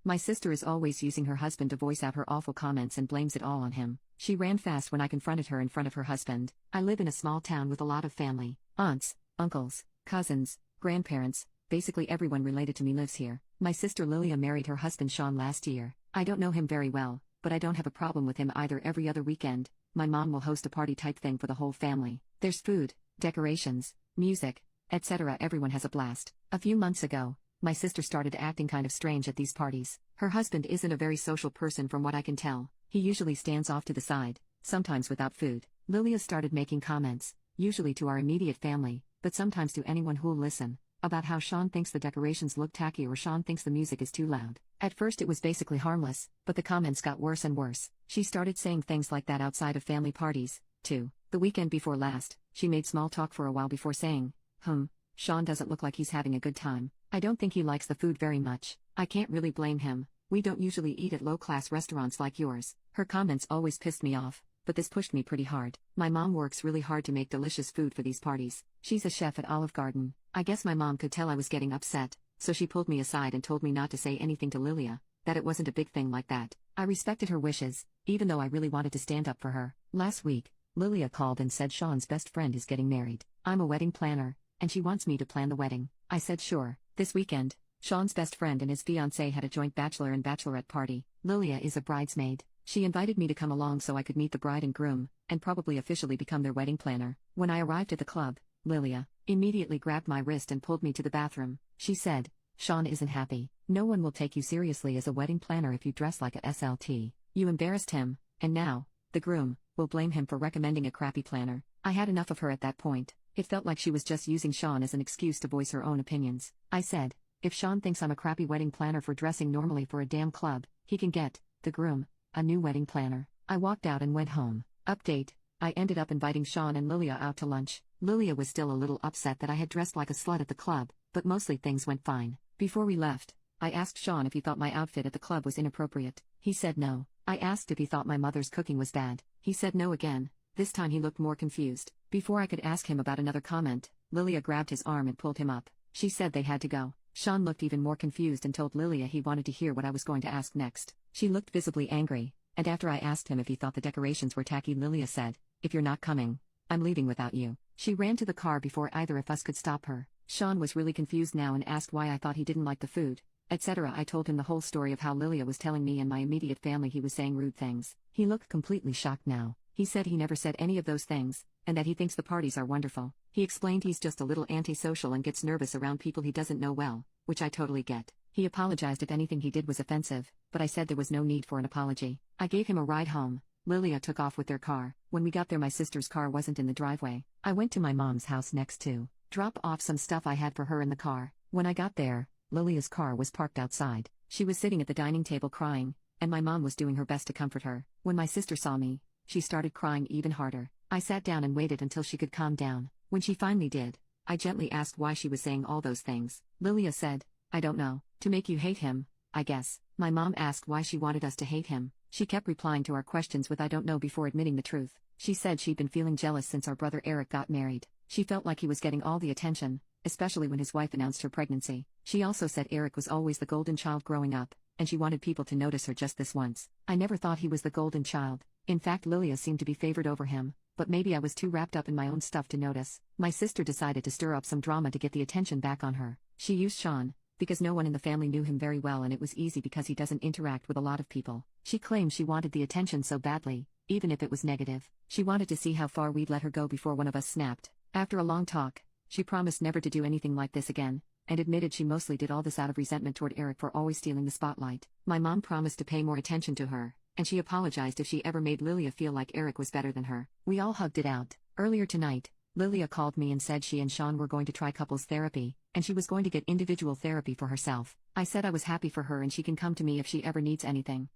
My sister is always using her husband to voice out her awful comments and blames it all on him. She ran fast when I confronted her in front of her husband. I live in a small town with a lot of family. Aunts, uncles, cousins, grandparents, basically everyone related to me lives here. My sister Lilia married her husband Sean last year. I don't know him very well, but I don't have a problem with him either. Every other weekend, my mom will host a party type thing for the whole family. There's food, decorations, music, etc. Everyone has a blast. A few months ago, my sister started acting kind of strange at these parties. Her husband isn't a very social person from what I can tell. He usually stands off to the side, sometimes without food. Lilia started making comments, usually to our immediate family, but sometimes to anyone who'll listen, about how Sean thinks the decorations look tacky or Sean thinks the music is too loud. At first it was basically harmless, but the comments got worse and worse. She started saying things like that outside of family parties, too. The weekend before last, she made small talk for a while before saying, Sean doesn't look like he's having a good time. I don't think he likes the food very much. I can't really blame him. We don't usually eat at low-class restaurants like yours. Her comments always pissed me off, but this pushed me pretty hard. My mom works really hard to make delicious food for these parties. She's a chef at Olive Garden. I guess my mom could tell I was getting upset, so she pulled me aside and told me not to say anything to Lilia, that it wasn't a big thing like that. I respected her wishes, even though I really wanted to stand up for her. Last week, Lilia called and said Sean's best friend is getting married. I'm a wedding planner, and she wants me to plan the wedding. I said sure. This weekend, Sean's best friend and his fiancée had a joint bachelor and bachelorette party. Lilia is a bridesmaid. She invited me to come along so I could meet the bride and groom, and probably officially become their wedding planner. When I arrived at the club, Lilia immediately grabbed my wrist and pulled me to the bathroom. She said, Sean isn't happy. No one will take you seriously as a wedding planner if you dress like a SLT. You embarrassed him, and now, the groom, will blame him for recommending a crappy planner. I had enough of her at that point. It felt like she was just using Sean as an excuse to voice her own opinions. I said, if Sean thinks I'm a crappy wedding planner for dressing normally for a damn club, he can get, the groom, a new wedding planner. I walked out and went home. Update, I ended up inviting Sean and Lilia out to lunch. Lilia was still a little upset that I had dressed like a slut at the club, but mostly things went fine. Before we left, I asked Sean if he thought my outfit at the club was inappropriate. He said no. I asked if he thought my mother's cooking was bad. He said no again. This time he looked more confused. Before I could ask him about another comment, Lilia grabbed his arm and pulled him up. She said they had to go. Sean looked even more confused and told Lilia he wanted to hear what I was going to ask next. She looked visibly angry, and after I asked him if he thought the decorations were tacky, Lilia said, if you're not coming, I'm leaving without you. She ran to the car before either of us could stop her. Sean was really confused now and asked why I thought he didn't like the food, etc. I told him the whole story of how Lilia was telling me and my immediate family he was saying rude things. He looked completely shocked now. He said he never said any of those things, and that he thinks the parties are wonderful. He explained he's just a little antisocial and gets nervous around people he doesn't know well, which I totally get. He apologized if anything he did was offensive, but I said there was no need for an apology. I gave him a ride home. Lilia took off with their car. When we got there, my sister's car wasn't in the driveway. I went to my mom's house next to drop off some stuff I had for her in the car. When I got there, Lilia's car was parked outside. She was sitting at the dining table crying, and my mom was doing her best to comfort her. When my sister saw me, she started crying even harder. I sat down and waited until she could calm down. When she finally did, I gently asked why she was saying all those things. Lilia said, I don't know. To make you hate him, I guess. My mom asked why she wanted us to hate him. She kept replying to our questions with I don't know before admitting the truth. She said she'd been feeling jealous since our brother Eric got married. She felt like he was getting all the attention, especially when his wife announced her pregnancy. She also said Eric was always the golden child growing up, and she wanted people to notice her just this once. I never thought he was the golden child. In fact, Lilia seemed to be favored over him, but maybe I was too wrapped up in my own stuff to notice. My sister decided to stir up some drama to get the attention back on her. She used Sean, because no one in the family knew him very well and it was easy because he doesn't interact with a lot of people. She claimed she wanted the attention so badly, even if it was negative. She wanted to see how far we'd let her go before one of us snapped. After a long talk, she promised never to do anything like this again, and admitted she mostly did all this out of resentment toward Eric for always stealing the spotlight. My mom promised to pay more attention to her, and she apologized if she ever made Lilia feel like Eric was better than her. We all hugged it out. Earlier tonight, Lilia called me and said she and Sean were going to try couples therapy, and she was going to get individual therapy for herself. I said I was happy for her and she can come to me if she ever needs anything.